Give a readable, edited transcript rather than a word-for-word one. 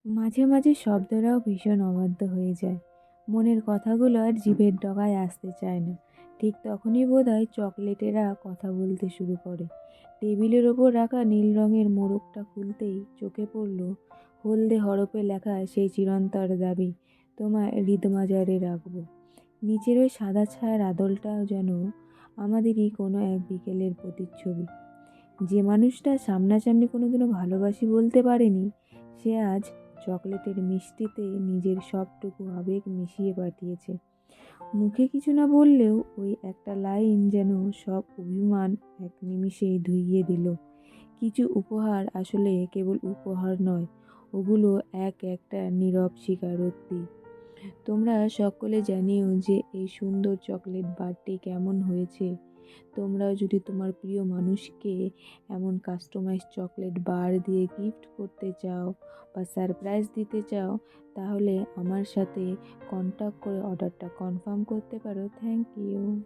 মাঝে মাঝে শব্দটাও ভীষণ অবাধ্য হয়ে যায়। মনের কথাগুলো আর জিভের ডগায় আসতে চায় না। ঠিক তখনই বোধহয় চকলেটেরা কথা বলতে শুরু করে। টেবিলের ওপর রাখা নীল রঙের মোড়কটা খুলতেই চোখে পড়ল হলদে হরফে লেখা সেই চিরন্তর দাবি, তোমায় হৃদমাজারে রাখবো। নিচের ওই সাদা ছায়ার আদলটাও যেন আমাদেরই কোনো এক বিকেলের প্রতিচ্ছবি। যে মানুষটা সামনাসামনি কোনোদিনও ভালোবাসি বলতে পারেনি, সে আজ চকলেটের মিষ্টিতে নিজের সবটুকু আবেগ মিশিয়ে পাঠিয়েছে। মুখে কিছু না বললেও ওই একটা লাইন যেন সব অভিমান এক নিমিষেই ধুইয়ে দিল। কিছু উপহার আসলে কেবল উপহার নয়, ওগুলো এক একটা নীরব স্বীকারোক্তি। তোমরা সকলে জানিও যে এই সুন্দর চকলেট বারটি কেমন হয়েছে। তোমরাও যদি তোমার প্রিয় মানুষকে এমন কাস্টমাইজ চকলেট বার দিয়ে গিফট করতে চাও বা সারপ্রাইজ দিতে চাও, তাহলে আমার সাথে কন্ট্যাক্ট করে অর্ডারটা কনফার্ম করতে পারো। Thank you.